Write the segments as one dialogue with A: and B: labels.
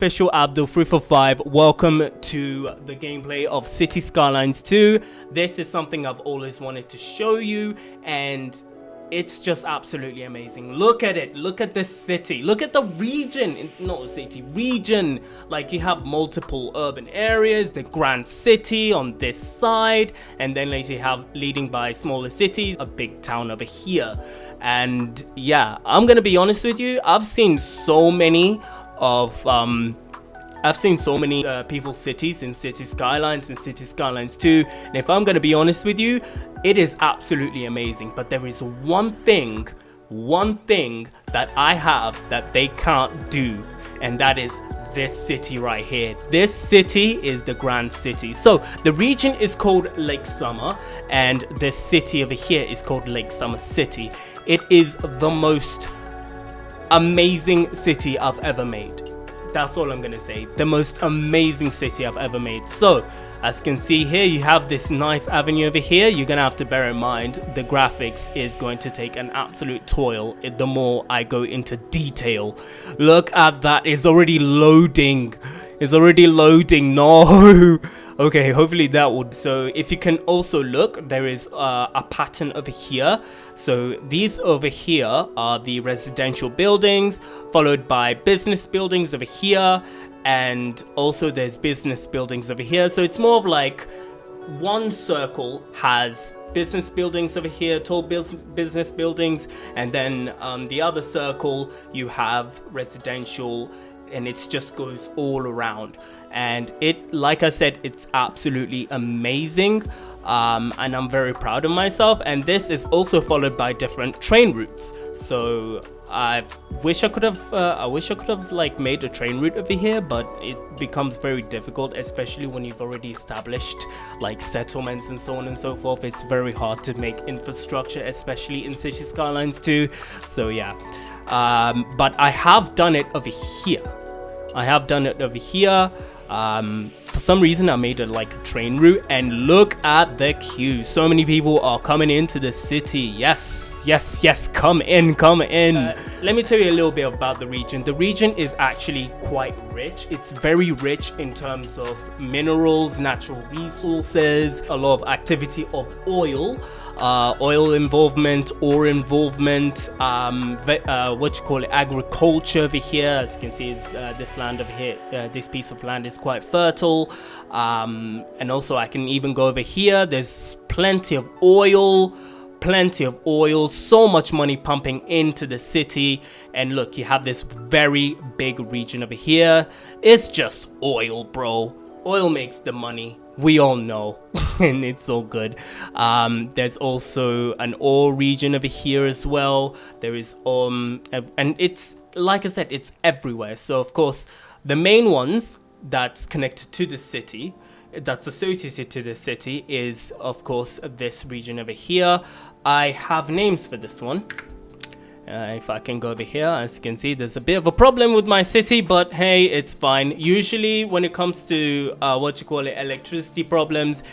A: Official Abdul 345. Welcome to the gameplay of City Skylines 2. This is something I've always wanted to show you, and it's just absolutely amazing. Look at it. Look at this city. Look at the region. Not city, region. Like, you have multiple urban areas, the grand city on this side, and then later you have leading by smaller cities, a big town over here. And yeah, I'm gonna be honest with you, I've seen so many people's cities in City Skylines and City Skylines 2, and if I'm gonna be honest with you, it is absolutely amazing. But there is one thing that I have that they can't do, and that is this city right here. This city is the grand city. So the region is called Lake Summer, and this city over here is called Lake Summer City. It is the most amazing city I've ever made. That's all I'm gonna say. The most amazing city I've ever made. So as you can see here, you have this nice avenue over here. You're gonna have to bear in mind the graphics is going to take an absolute toil the more I go into detail. Look at that. It's already loading. It's already loading. No. Okay, hopefully that would. So if you can also look, there is a pattern over here. So these over here are the residential buildings, followed by business buildings over here, and also there's business buildings over here. So it's more of like one circle has business buildings over here, tall business buildings, and then the other circle you have residential, and it just goes all around. And it, like I said, it's absolutely amazing, and I'm very proud of myself. And this is also followed by different train routes. So I wish I could have like made a train route over here, but it becomes very difficult, especially when you've already established like settlements and so on and so forth. It's very hard to make infrastructure, especially in City Skylines 2. So yeah, but I have done it over here. For some reason I made it like a train route, and look at the queue. So many people are coming into the city. Yes, come in. Let me tell you a little bit about the region. The region is actually quite rich. It's very rich in terms of minerals, natural resources, a lot of activity of oil involvement, ore involvement, agriculture over here. As you can see, is this land over here, this piece of land is quite fertile, and also I can even go over here. There's plenty of oil, so much money pumping into the city. And look, you have this very big region over here. It's just oil, bro. Oil makes the money, we all know. And it's all good. There's also an ore region over here as well. There is and it's, like I said, it's everywhere. So of course the main ones that's connected to the city, that's associated to the city, is of course this region over here. I have names for this one. If I can go over here, as you can see, there's a bit of a problem with my city, but hey, it's fine. Usually when it comes to electricity problems,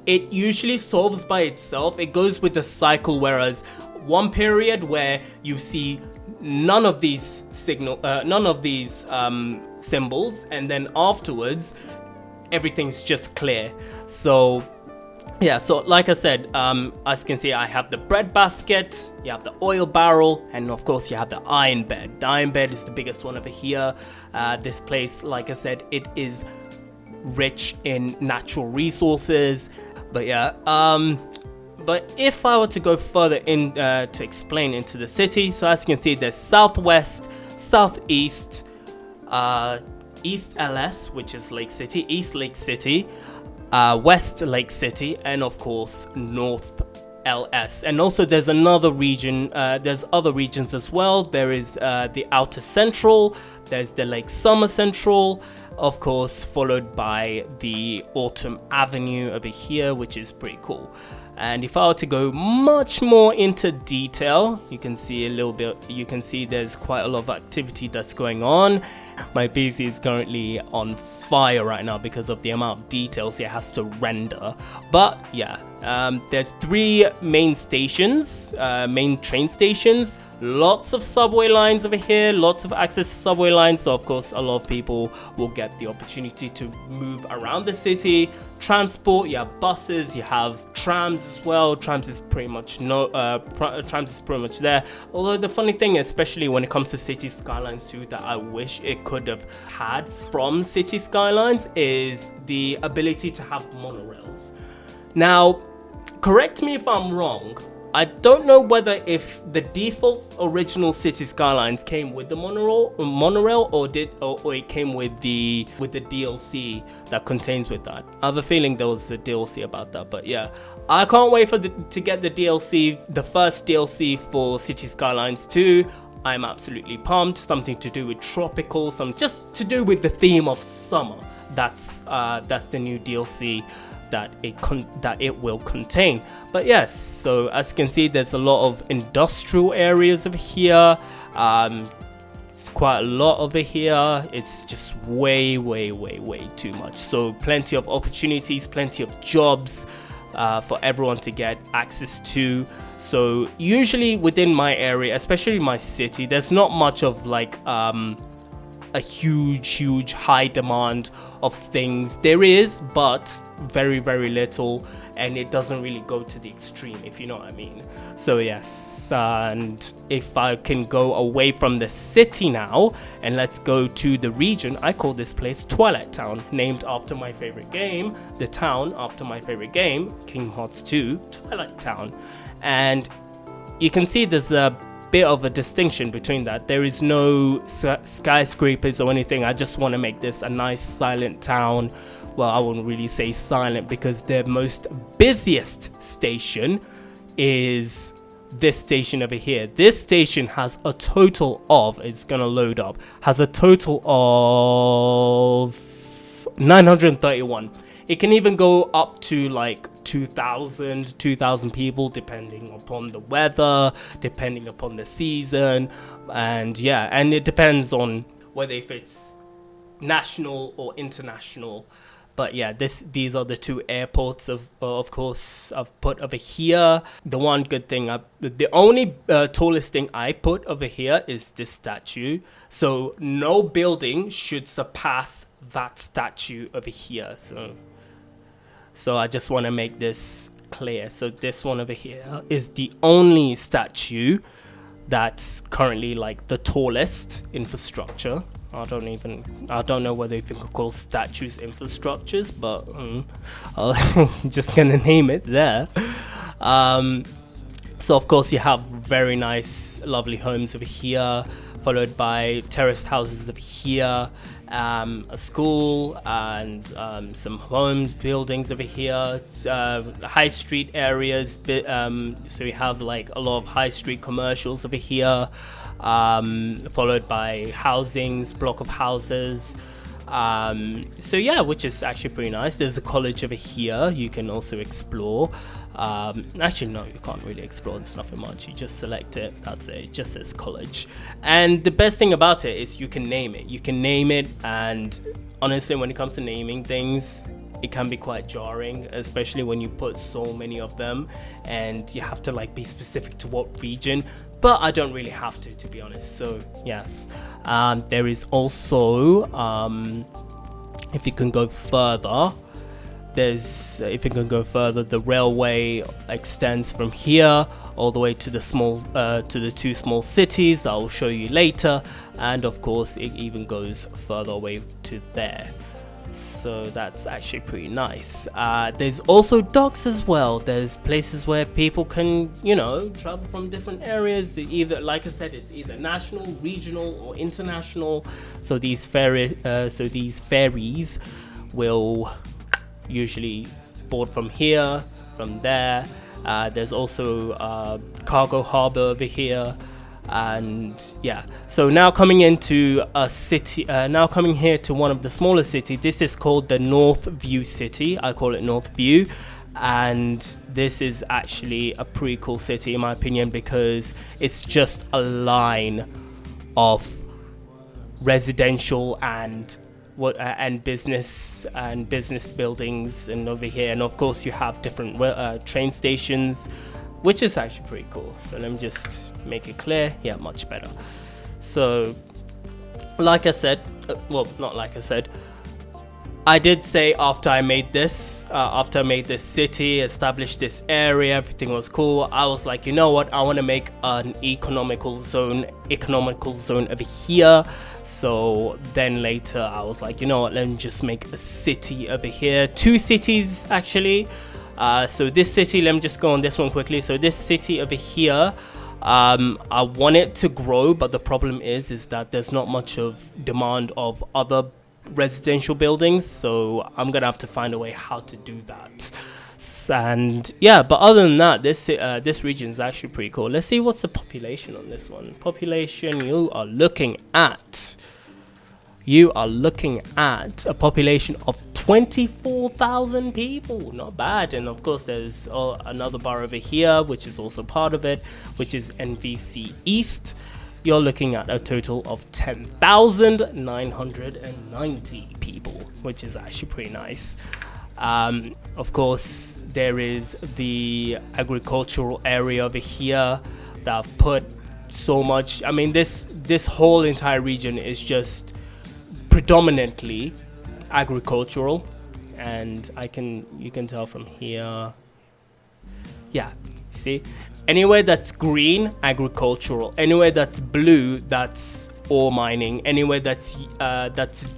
A: it usually solves by itself. It goes with the cycle, whereas one period where you see none of these symbols, and then afterwards everything's just clear. So yeah, so like I said, as you can see, I have the bread basket, you have the oil barrel, and of course you have the iron bed. The iron bed is the biggest one over here. This place, like I said, it is rich in natural resources. But yeah, but if I were to go further in to explain into the city, so as you can see, there's southwest, southeast, east LS, which is Lake City, east Lake City, west Lake City, and of course north LS. And also there's another region, there's other regions as well. There is the outer central, there's the Lake Summer Central, of course, followed by the Autumn Avenue over here, which is pretty cool. And if I were to go much more into detail, you can see a little bit, you can see there's quite a lot of activity that's going on. My PC is currently on fire right now because of the amount of details it has to render. But yeah, there's three main stations, main train stations. lots of subway lines over here, lots of access to subway lines, so of course a lot of people will get the opportunity to move around the city. Transport, you have buses, you have trams as well. Trams is pretty much there, although the funny thing, especially when it comes to City Skylines 2, that I wish it could have had from City Skylines is the ability to have monorails. Now, correct me if I'm wrong, I don't know whether if the default original City Skylines came with the monorail or it came with the DLC that contains with that. I have a feeling there was a DLC about that, but yeah, I can't wait to get the DLC, the first DLC for City Skylines 2. I'm absolutely pumped. Something to do with tropical, just to do with the theme of summer. That's the new DLC that it will contain. But yes, so as you can see, there's a lot of industrial areas over here. It's quite a lot over here. It's just way too much. So plenty of opportunities, plenty of jobs for everyone to get access to. So usually within my area, especially my city, there's not much of like a huge high demand of things. There is, but very little, and it doesn't really go to the extreme, if you know what I mean. So yes, and if I can go away from the city now and let's go to the region, I call this place Twilight Town, named after my favorite game, the town after my favorite game, Kingdom Hearts 2 Twilight Town. And you can see there's a bit of a distinction between that. There is no skyscrapers or anything. I just want to make this a nice silent town. Well, I wouldn't really say silent, because the most busiest station is this station over here. This station has a total of, it's gonna load up, has a total of 931. It can even go up to like 2,000 people, depending upon the weather, depending upon the season, and yeah, and it depends on whether if it's national or international. But yeah, these are the two airports of course I've put over here. The one good thing, the only tallest thing I put over here is this statue. So no building should surpass that statue over here. So I just want to make this clear. So this one over here is the only statue that's currently like the tallest infrastructure. I don't know whether you can call statues infrastructures, but I'm just gonna name it there. So of course you have very nice, lovely homes over here, followed by terraced houses over here, a school, and some homes, buildings over here, high street areas. So we have like a lot of high street commercials over here, followed by housings, block of houses. So yeah, which is actually pretty nice. There's a college over here you can also explore. Actually no, you can't really explore, there's nothing much, you just select it, that's it, it just says college. And the best thing about it is you can name it, and honestly when it comes to naming things, it can be quite jarring, especially when you put so many of them and you have to like be specific to what region. But I don't really have to be honest. So yes, there is also if you can go further, the railway extends from here all the way to the two small cities that I'll show you later, and of course it even goes further away to there. So that's actually pretty nice. There's also docks as well. There's places where people can, you know, travel from different areas. Either, like I said, it's either national, regional, or international. So these ferries will usually board from here, from there. There's also cargo harbor over here. And yeah, so now coming into a city, coming here to one of the smaller cities. This is called the North View City. I call it North View, and this is actually a pretty cool city in my opinion, because it's just a line of residential and business buildings and over here, and of course you have different train stations which is actually pretty cool. So let me just make it clear. Yeah, much better. So like I said, well, not like I said, I did say after I made this city, established this area, everything was cool. I was like, you know what, I want to make an economical zone over here. So then later I was like, you know what, let me just make a city over here, 2 cities actually. So this city, let me just go on this one quickly. So this city over here, I want it to grow, but the problem is that there's not much of demand of other residential buildings, so I'm gonna have to find a way how to do that. And yeah, but other than that, this region is actually pretty cool. Let's see what's the population on this one. Population, you are looking at a population of 24,000 people. Not bad. And of course there's another bar over here which is also part of it, which is NVC East. You're looking at a total of 10,990 people, which is actually pretty nice. Of course, there is the agricultural area over here that I've put so much. I mean, this whole entire region is just predominantly agricultural, and you can tell from here. Yeah, see, anywhere that's green, agricultural. Anywhere that's blue, that's ore mining. Anywhere that's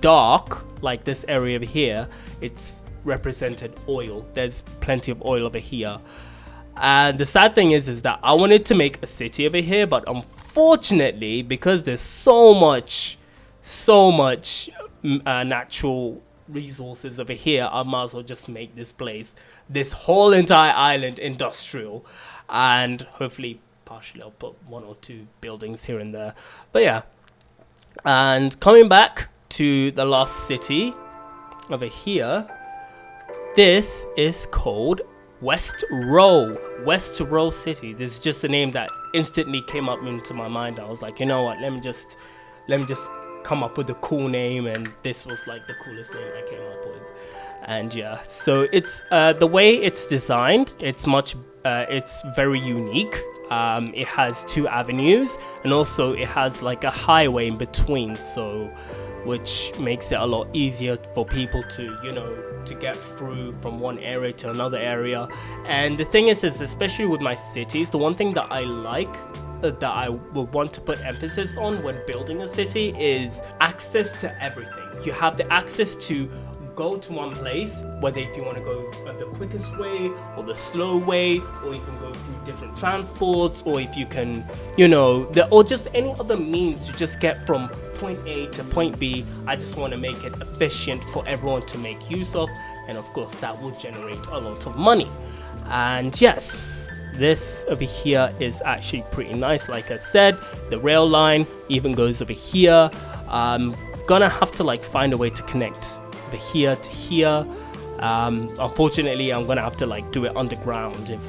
A: dark, like this area over here, it's represented oil. There's plenty of oil over here. And the sad thing is that I wanted to make a city over here, but unfortunately, because there's so much natural resources over here, I might as well just make this whole entire island industrial. And hopefully partially I'll put 1 or 2 buildings here and there. But yeah, and coming back to the last city over here, this is called West Row City. This is just a name that instantly came up into my mind. I was like, you know what, let me just come up with a cool name, and this was like the coolest name I came up with. And yeah, so it's the way it's designed, it's very unique. It has 2 avenues, and also it has like a highway in between, so which makes it a lot easier for people to, you know, to get through from one area to another area. And the thing is especially with my cities, the one thing that I like, that I would want to put emphasis on when building a city, is access to everything. You have the access to go to one place, whether if you want to go the quickest way or the slow way, or you can go through different transports, or if you can, you know, or just any other means to just get from point A to point B. I just want to make it efficient for everyone to make use of, and of course that will generate a lot of money. And yes, this over here is actually pretty nice. Like I said, the rail line even goes over here. I'm gonna have to like find a way to connect the here to here. Unfortunately, I'm gonna have to like do it underground if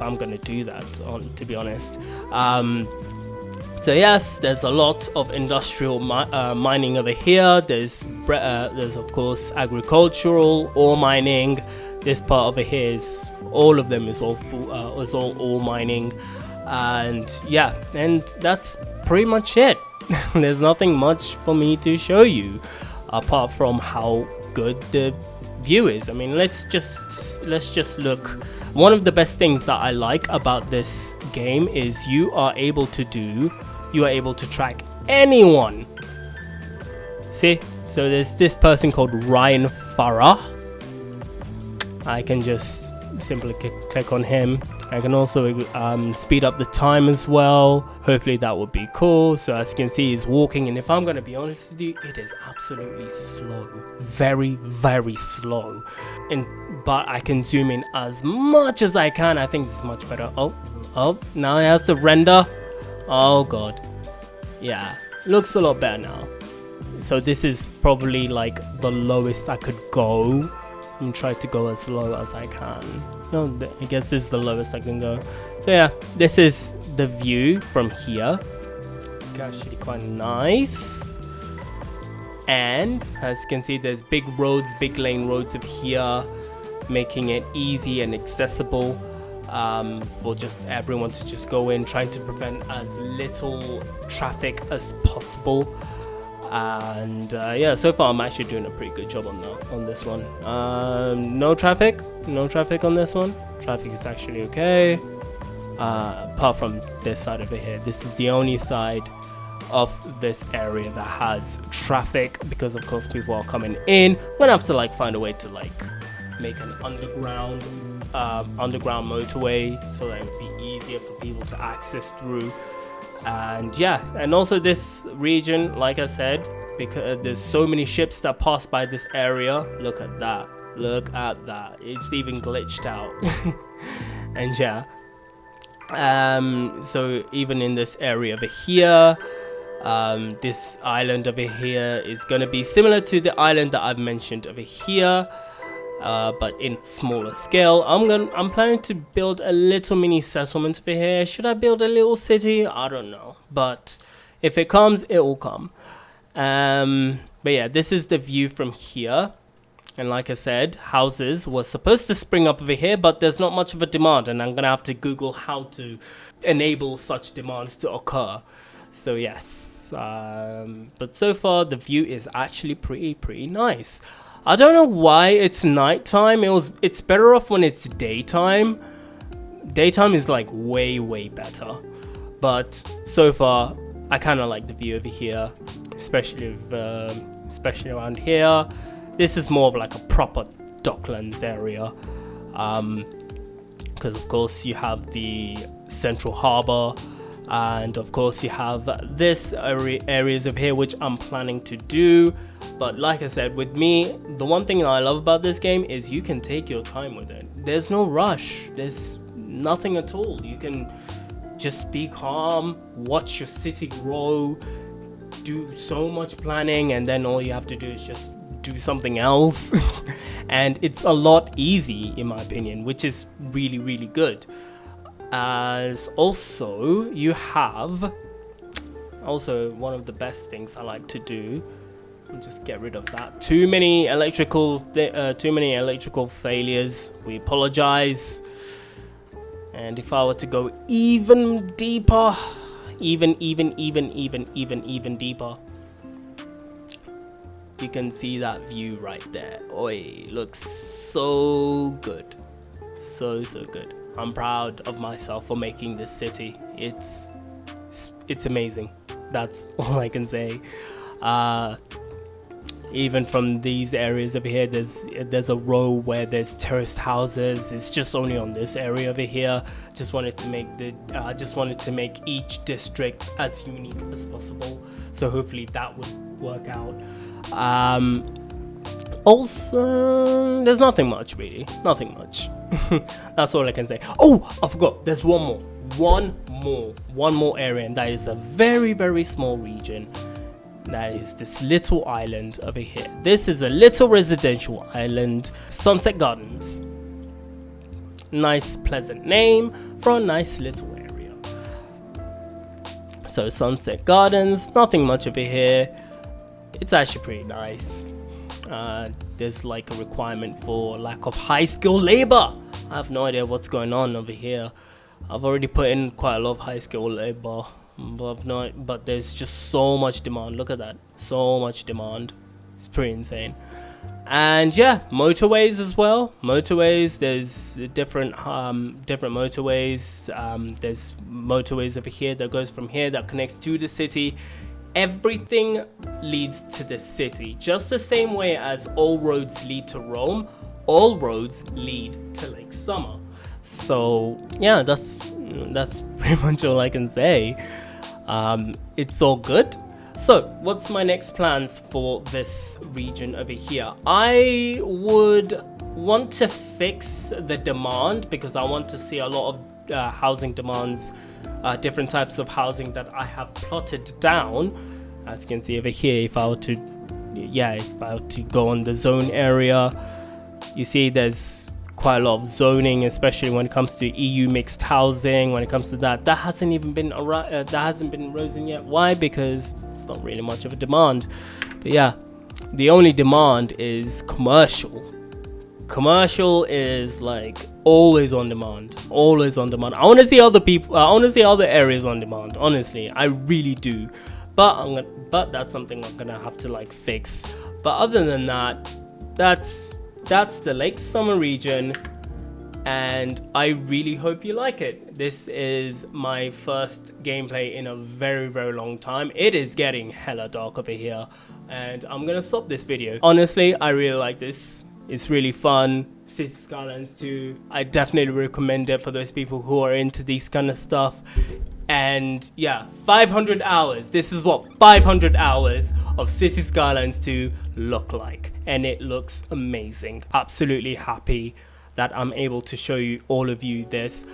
A: I'm gonna do that, to be honest. So yes, there's a lot of industrial mining over here. There's of course agricultural, ore mining. This part over here is all of them is all ore mining, and yeah, and that's pretty much it. There's nothing much for me to show you apart from how good the view is. I mean, let's just look. One of the best things that I like about this game is you are able to track anyone. See, so there's this person called Ryan Farah. I can just simply click on him. I can also speed up the time as well. Hopefully that would be cool. So as you can see, he's walking, and if I'm gonna be honest with you, it is absolutely slow, very, very slow. But I can zoom in as much as I can. I think this is much better. Oh, now it has to render. Oh god, yeah, looks a lot better now. So this is probably like the lowest I could go, and try to go as low as I can. No, I guess this is the lowest I can go. So yeah, this is the view from here. It's actually quite nice. And as you can see, there's big roads, big lane roads up here, making it easy and accessible. for just everyone to just go in, trying to prevent as little traffic as possible. And yeah, so far I'm actually doing a pretty good job on this one. No traffic on this one. Traffic is actually okay, apart from this side over here. This is the only side of this area that has traffic, because of course people are coming in. I'm gonna have to like find a way to like make an underground motorway, so that it would be easier for people to access through. And yeah, and also this region, like I said, because there's so many ships that pass by this area. Look at that, it's even glitched out. And yeah, so even in this area over here, this island over here is going to be similar to the island that I've mentioned over here, but in smaller scale. I'm planning to build a little mini settlement over here. Should I build a little city? I don't know, but if it comes, it will come. But yeah, this is the view from here. And like I said, houses were supposed to spring up over here, but there's not much of a demand, and I'm gonna have to Google how to enable such demands to occur. So yes, but so far the view is actually pretty nice. I don't know why it's nighttime. It's better off when it's daytime. Daytime is like way better, but so far I kind of like the view over here, especially around here. This is more of like a proper docklands area, because of course you have the central harbor, and of course you have this areas over here, which I'm planning to do. But like I said, with me, the one thing that I love about this game is you can take your time with it. There's no rush, there's nothing at all. You can just be calm, watch your city grow, do so much planning, and then all you have to do is just do something else. And it's a lot easy, in my opinion, which is really good. As also you have one of the best things I like to do, I'll just get rid of that. Too many electrical failures. We apologize. And if I were to go even deeper, even deeper, you can see that view right there. Oi, looks so good, so good. I'm proud of myself for making this city. It's amazing. That's all I can say. Even from these areas over here, there's a row where there's terraced houses. It's just only on this area over here. Just wanted to make each district as unique as possible. So hopefully that would work out. Also, there's nothing much really. Nothing much. That's all I can say. Oh, I forgot. There's one more area, and that is a very small region. That is this little island over here. This is a little residential island, Sunset Gardens. Nice, pleasant name for a nice little area. So Sunset Gardens, nothing much over here. It's actually pretty nice. There's like a requirement for lack of high skilled labor. I have no idea what's going on over here. I've already put in quite a lot of high skilled labor, but there's just so much demand. Look at that, so much demand. It's pretty insane. And yeah, motorways as well. Motorways, there's different motorways. There's motorways over here that goes from here that connects to the city. Everything leads to the city, just the same way as all roads lead to Rome. All roads lead to Lake Summer. So yeah, that's pretty much all I can say. It's all good. So what's my next plans for this region over here? I would want to fix the demand, because I want to see a lot of housing demands, different types of housing that I have plotted down. As you can see over here, if I were to go on the zone area, you see there's quite a lot of zoning, especially when it comes to EU mixed housing. When it comes to that hasn't even been risen yet. Why? Because it's not really much of a demand. But yeah, the only demand is commercial. Commercial is like always on demand, always on demand. I want to see other people, I want to see other areas on demand, honestly, I really do. But that's something I'm gonna have to like fix. But other than that, that's the Lake Summer region, and I really hope you like it. This is my first gameplay in a very long time. It is getting hella dark over here, and I'm gonna stop this video. Honestly, I really like this. It's really fun. City Skylines 2, I definitely recommend it for those people who are into these kind of stuff. And yeah, 500 hours. This is what 500 hours of City Skylines 2 look like, and it looks amazing. Absolutely happy that I'm able to show you all of you this.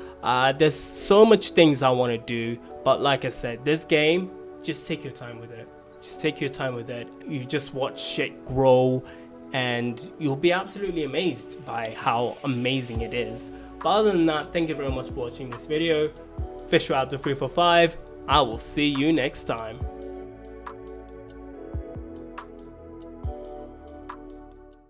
A: There's so much things I want to do, but like I said, this game, just take your time with it. Just take your time with it. You just watch shit grow, and you'll be absolutely amazed by how amazing it is. But other than that, thank you very much for watching this video. Fish out to 345. I will see you next time.